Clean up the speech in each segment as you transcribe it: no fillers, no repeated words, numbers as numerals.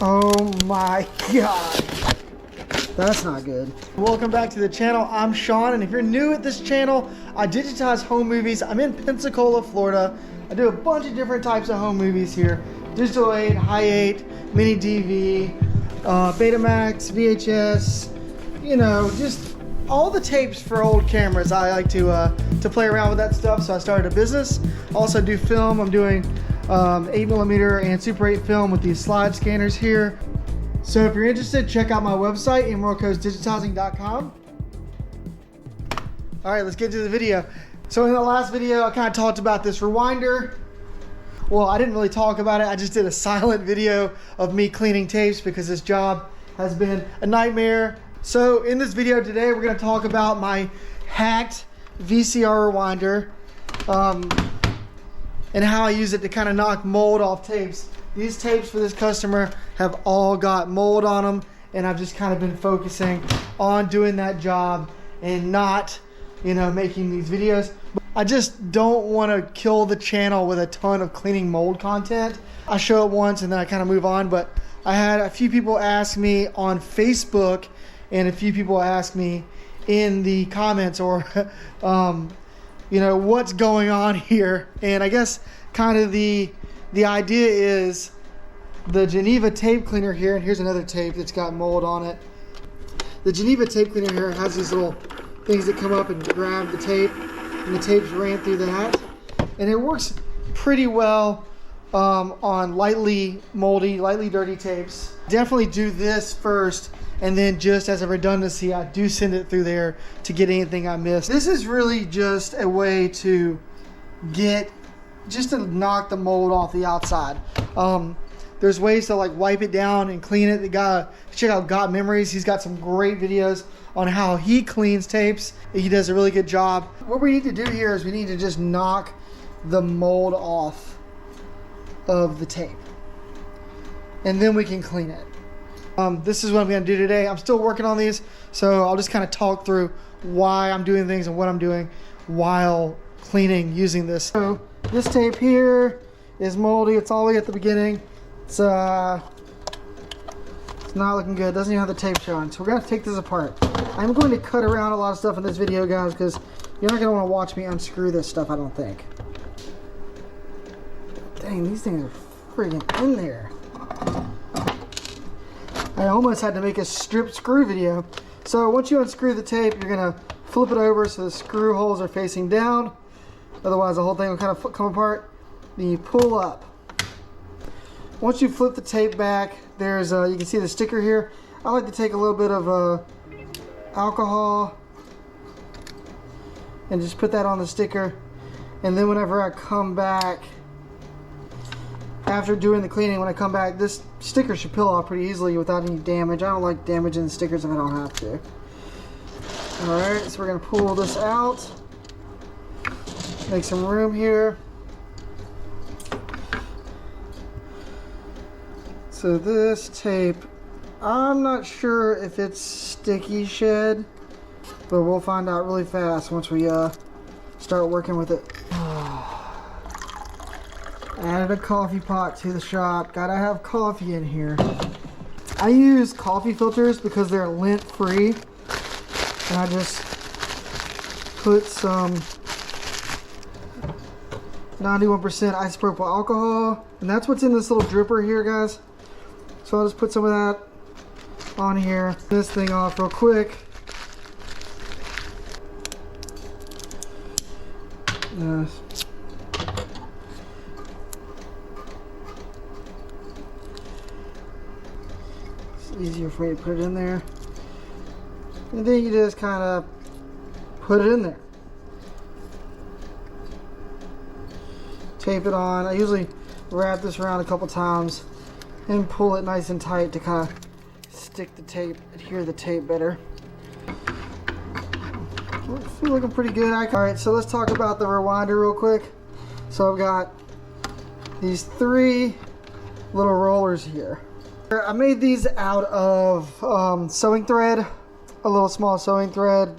Oh my God. That's not good. Welcome back to the channel. I'm Sean, and if you're new at this channel, I digitize home movies. I'm in Pensacola, Florida. I do a bunch of different types of home movies here. Digital 8, High 8, Mini DV, Betamax, VHS, you know, just all the tapes for old cameras. I like to play around with that stuff, so I started a business. Also do film. I'm doing 8mm and Super 8 film with these slide scanners here. So if you're interested, check out my website, digitizing.com. All right, let's get to the video. So in the last video, I kind of talked about this rewinder. Well, I didn't really talk about it. I just did a silent video of me cleaning tapes because this job has been a nightmare. So in this video today, we're going to talk about my hacked VCR rewinder and how I use it to kind of knock mold off tapes. These tapes for this customer have all got mold on them, and I've just kind of been focusing on doing that job and not, you know, making these videos. I just don't want to kill the channel with a ton of cleaning mold content. I show it once and then I kind of move on, but I had a few people ask me on Facebook and a few people ask me in the comments or, you know, what's going on here. And I guess kind of the idea is the Geneva tape cleaner here, and here's another tape that's got mold on it. The Geneva tape cleaner here has these little things that come up and grab the tape, and the tapes ran through that. And it works pretty well on lightly moldy, lightly dirty tapes. Definitely do this first, and then just as a redundancy, I do send it through there to get anything I missed. This is really just a way to just to knock the mold off the outside. There's ways to like wipe it down and clean it. Check out Got Memories. He's got some great videos on how he cleans tapes. He does a really good job. What we need to do here is we need to just knock the mold off of the tape, and then we can clean it. This is what I'm going to do today. I'm still working on these, so I'll just kind of talk through why I'm doing things and what I'm doing while cleaning using this. So this tape here is moldy. It's all the way at the beginning. It's not looking good. Doesn't even have the tape showing. So we're going to take this apart. I'm going to cut around a lot of stuff in this video, guys, because you're not going to want to watch me unscrew this stuff, I don't think. Dang, these things are friggin' in there. I almost had to make a strip screw video. So once you unscrew the tape, you're going to flip it over so the screw holes are facing down. Otherwise, the whole thing will kind of come apart. Then you pull up. Once you flip the tape back, there's you can see the sticker here. I like to take a little bit of alcohol and just put that on the sticker. And then whenever I come back, after doing the cleaning, when I come back, this sticker should peel off pretty easily without any damage. I don't like damaging the stickers if I don't have to. Alright, so we're going to pull this out. Make some room here. So this tape, I'm not sure if it's sticky shed, but we'll find out really fast once we start working with it. Added a coffee pot to the shop. Gotta have coffee in here. I use coffee filters because they're lint free, and I just put some 91% isopropyl alcohol, and that's what's in this little dripper here, guys. So I'll just put some of that on here. This thing off real quick. Yes. It's easier for me to put it in there. And then you just kind of put it in there. Tape it on. I usually wrap this around a couple times and pull it nice and tight to kind of stick the tape, adhere the tape better. It's looking pretty good. Alright, so let's talk about the rewinder real quick. So I've got these 3 little rollers here. I made these out of sewing thread, a little small sewing thread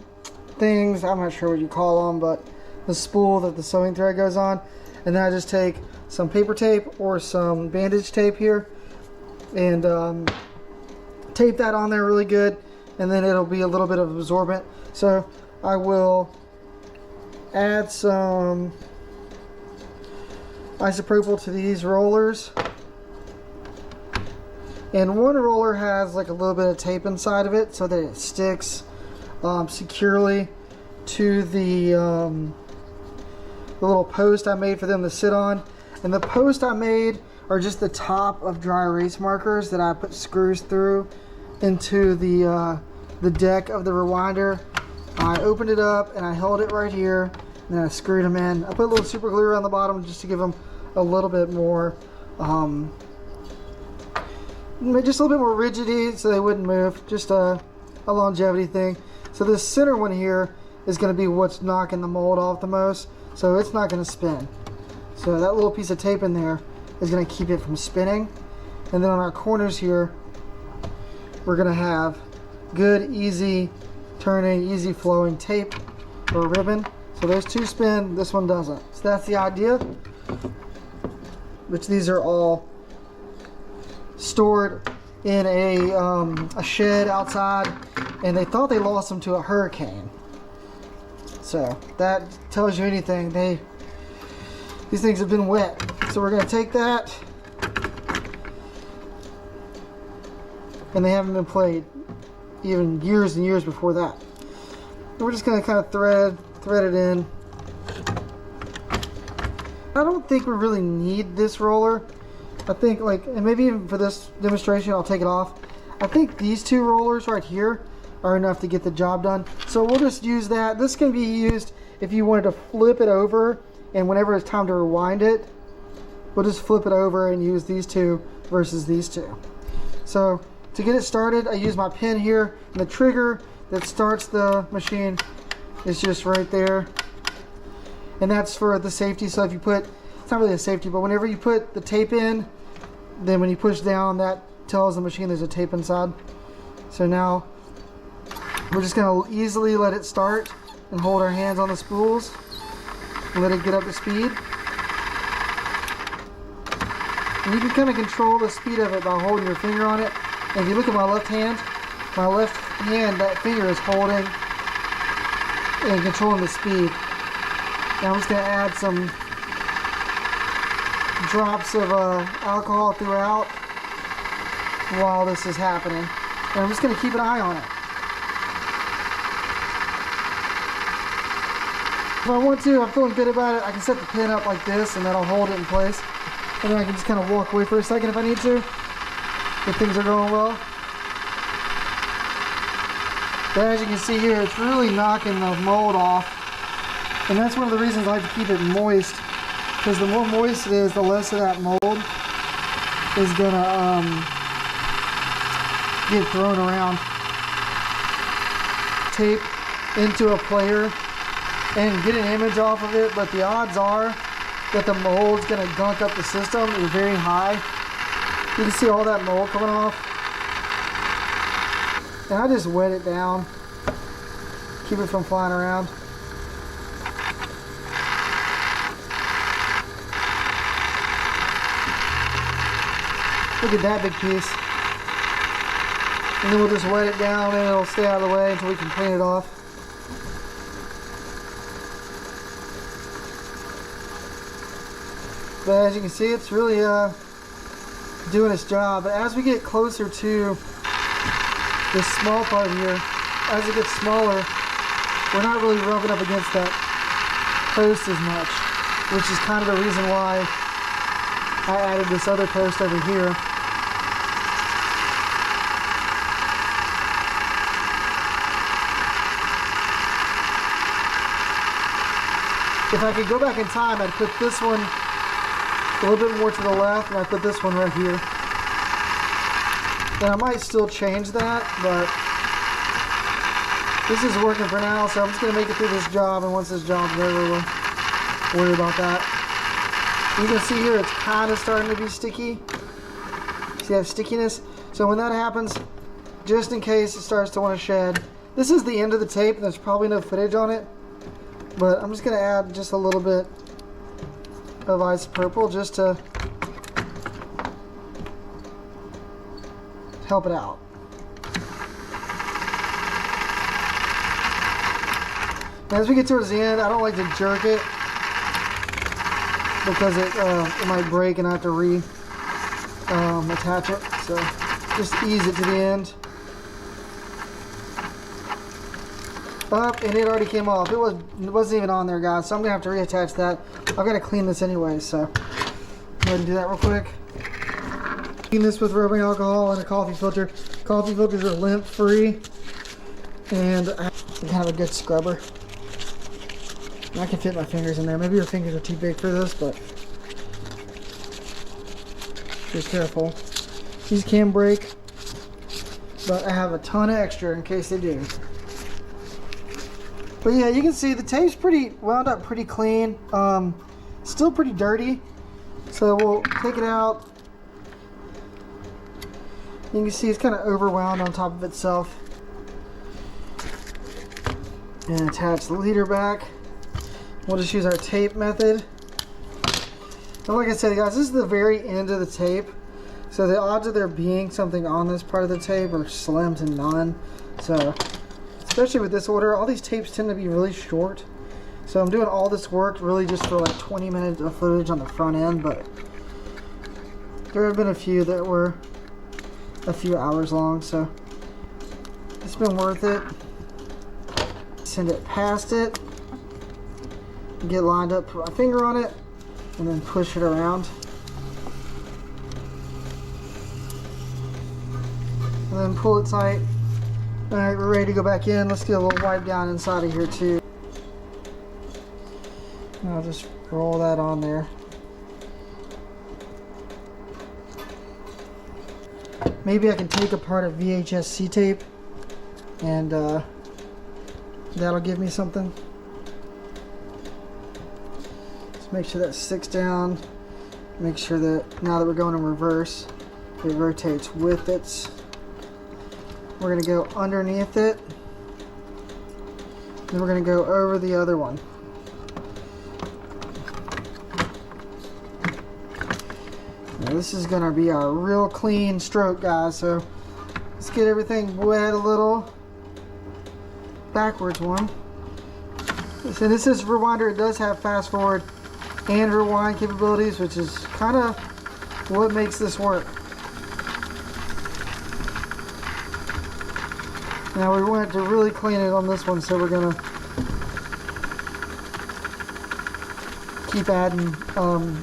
things. I'm not sure what you call them, but the spool that the sewing thread goes on. And then I just take some paper tape or some bandage tape here, and tape that on there really good, and then it'll be a little bit of absorbent. So I will add some isopropyl to these rollers, and one roller has like a little bit of tape inside of it so that it sticks securely to the little post I made for them to sit on. And the post I made are just the top of dry erase markers that I put screws through into the deck of the rewinder. I opened it up and I held it right here, and then I screwed them in. I put a little super glue around the bottom just to give them a little bit more just a little bit more rigidity so they wouldn't move. Just a longevity thing. So this center one here is going to be what's knocking the mold off the most, so it's not going to spin. So that little piece of tape in there is going to keep it from spinning. And then on our corners here, we're going to have good, easy turning, easy flowing tape or ribbon. So those two spin, this one doesn't. So that's the idea, which these are all stored in a shed outside, and they thought they lost them to a hurricane. So that tells you anything. These things have been wet. So we're going to take that, and they haven't been played even years and years before that. And we're just going to kind of thread it in. I don't think we really need this roller. I think, like, and maybe even for this demonstration I'll take it off. I think these two rollers right here are enough to get the job done. So we'll just use that. This can be used if you wanted to flip it over, and whenever it's time to rewind it, we'll just flip it over and use these two versus these two. So to get it started, I use my pin here, and the trigger that starts the machine is just right there. And that's for the safety. So if you put, it's not really a safety, but whenever you put the tape in, then when you push down, that tells the machine there's a tape inside. So now we're just going to easily let it start and hold our hands on the spools and let it get up to speed. And you can kind of control the speed of it by holding your finger on it. And if you look at my left hand, that finger is holding and controlling the speed. Now I'm just going to add some drops of alcohol throughout while this is happening. And I'm just going to keep an eye on it. If I want to, I'm feeling good about it, I can set the pin up like this, and then I'll hold it in place. And then I can just kind of walk away for a second if I need to, if things are going well. But as you can see here, it's really knocking the mold off. And that's one of the reasons I like to keep it moist, because the more moist it is, the less of that mold is gonna get thrown around. Tape into a player and get an image off of it, but the odds are that the mold's gonna gunk up the system is very high. You can see all that mold coming off. And I just wet it down, keep it from flying around. Look at that big piece. And then we'll just wet it down and it'll stay out of the way until we can clean it off. But as you can see, it's really doing its job. But as we get closer to this small part here, as it gets smaller, we're not really rubbing up against that post as much, which is kind of the reason why I added this other post over here. If I could go back in time, I'd put this one a little bit more to the left, and I'd put this one right here. And I might still change that, but this is working for now, so I'm just going to make it through this job, and once this job's over, we'll worry about that. You can see here it's kind of starting to be sticky. See that stickiness? So when that happens, just in case it starts to want to shed, this is the end of the tape, and there's probably no footage on it, but I'm just going to add just a little bit of isopropyl just to help it out. As we get towards the end, I don't like to jerk it because it might break and I have to attach it. So just ease it to the end. Up, and it already came off. It wasn't even on there, guys, so I'm gonna have to reattach that. I've got to clean this anyway, so go ahead and do that real quick. Clean this with rubbing alcohol and a coffee filter. Coffee filters are lint free, and I have kind of a good scrubber. I can fit my fingers in there. Maybe your fingers are too big for this, but be careful. These can break, but I have a ton of extra in case they do. But yeah, you can see the tape's pretty wound up, pretty clean. Still pretty dirty. So we'll take it out. You can see it's kind of overwound on top of itself. And attach the leader back. We'll just use our tape method. And like I said, guys, this is the very end of the tape. So the odds of there being something on this part of the tape are slim to none. So, especially with this order, all these tapes tend to be really short. So I'm doing all this work really just for like 20 minutes of footage on the front end, but there have been a few that were a few hours long, so it's been worth it. Send it past it, get lined up, put my finger on it, and then push it around. And then pull it tight. Alright, we're ready to go back in. Let's get a little wipe down inside of here too. And I'll just roll that on there. Maybe I can take apart a VHS C tape and that'll give me something. Just make sure that sticks down. Make sure that now that we're going in reverse, it rotates with it. We're going to go underneath it. Then we're going to go over the other one. Now this is going to be a real clean stroke, guys. So let's get everything wet a little. Backwards one. So this is Rewinder. It does have fast forward and rewind capabilities, which is kind of what makes this work. Now we want to really clean it on this one, so we're gonna keep adding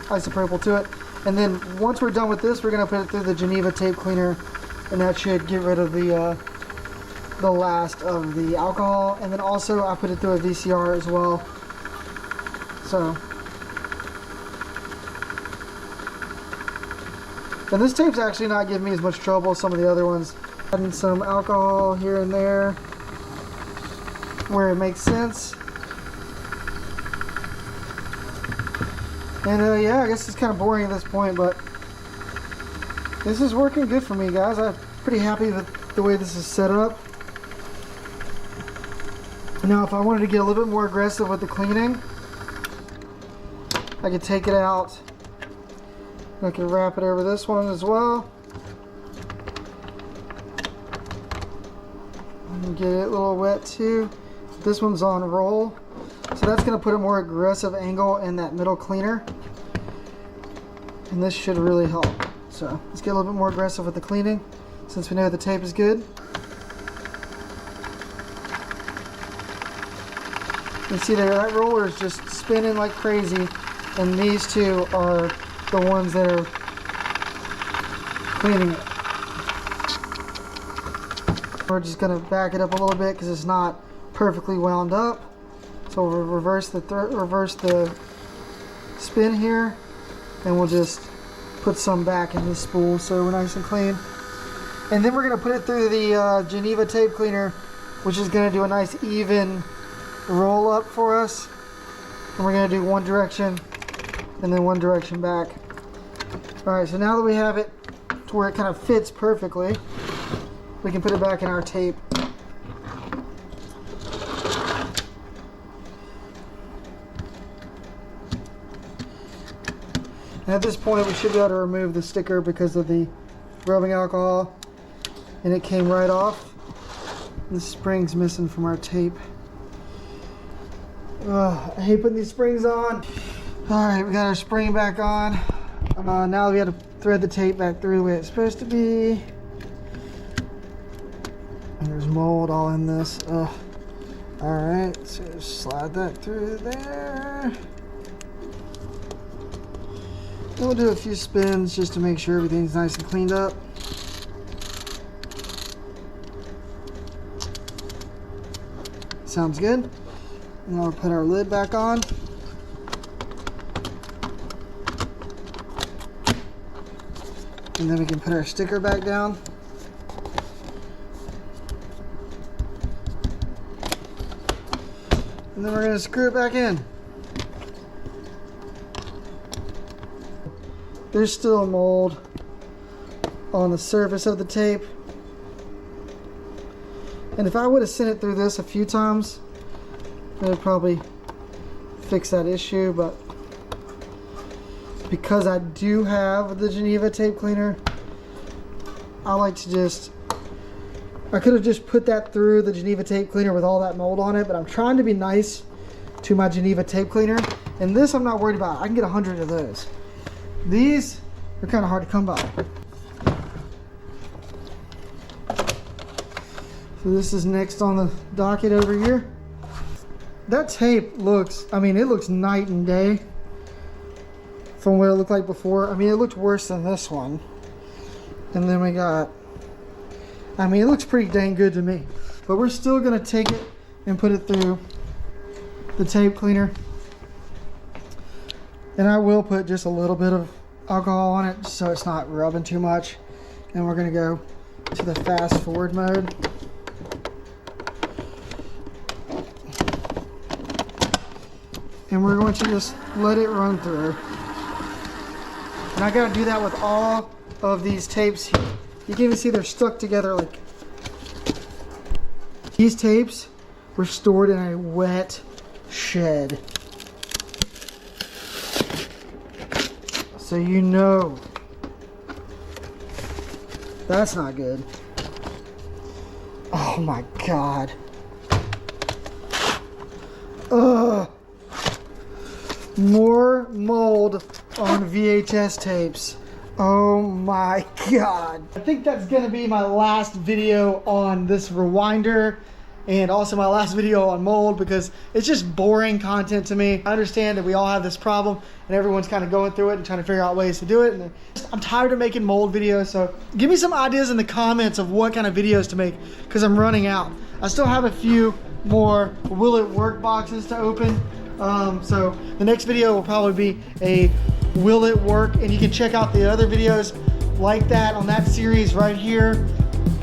isopropyl to it. And then once we're done with this, we're gonna put it through the Geneva tape cleaner, and that should get rid of the last of the alcohol. And then also I put it through a VCR as well. So, and this tape's actually not giving me as much trouble as some of the other ones. Adding some alcohol here and there where it makes sense. And yeah, I guess it's kind of boring at this point, but this is working good for me, guys. I'm pretty happy with the way this is set up. Now if I wanted to get a little bit more aggressive with the cleaning, I could take it out. I could wrap it over this one as well. Get it a little wet too. This one's on roll, so that's going to put a more aggressive angle in that middle cleaner, and this should really help. So let's get a little bit more aggressive with the cleaning since we know the tape is good. You see there, that roller is just spinning like crazy, and these two are the ones that are cleaning it. We're just going to back it up a little bit because it's not perfectly wound up. So we'll reverse the spin here, and we'll just put some back in this spool so we're nice and clean. And then we're going to put it through the Geneva tape cleaner, which is going to do a nice even roll up for us. And we're going to do one direction and then one direction back. Alright, so now that we have it to where it kind of fits perfectly, we can put it back in our tape. And at this point we should be able to remove the sticker because of the rubbing alcohol. and it came right off. The spring's missing from our tape. I hate putting these springs on. All right, we got our spring back on. Now we got to thread the tape back through the way it's supposed to be. And there's mold all in this. All right, so just slide that through there. And we'll do a few spins just to make sure everything's nice and cleaned up. Sounds good. Now we'll put our lid back on. And then we can put our sticker back down. And then we're going to screw it back in. There's still mold on the surface of the tape. And if I would have sent it through this a few times, it would probably fix that issue, but because I do have the Geneva tape cleaner, I like to just, I could have just put that through the Geneva tape cleaner with all that mold on it, but I'm trying to be nice to my Geneva tape cleaner. And this I'm not worried about. I can get 100 of those. These are kind of hard to come by. So this is next on the docket over here. That tape looks, I mean, it looks night and day from what it looked like before. I mean, it looked worse than this one. And then we got, I mean, it looks pretty dang good to me. But we're still gonna take it and put it through the tape cleaner. And I will put just a little bit of alcohol on it so it's not rubbing too much. And we're gonna go to the fast forward mode. And we're going to just let it run through. And I gotta do that with all of these tapes here. You can even see they're stuck together like. These tapes were stored in a wet shed. So you know that's not good. Oh my God. Ugh. More mold on VHS tapes. Oh my God. I think that's gonna be my last video on this rewinder and also my last video on mold because it's just boring content to me. I understand that we all have this problem and everyone's kind of going through it and trying to figure out ways to do it. And I'm tired of making mold videos, so give me some ideas in the comments of what kind of videos to make because I'm running out. I still have a few more will it work boxes to open. So the next video will probably be a will it work, and you can check out the other videos like that on that series right here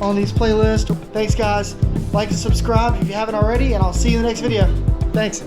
on these playlists. Thanks guys, like and subscribe if you haven't already, and I'll see you in the next video. Thanks.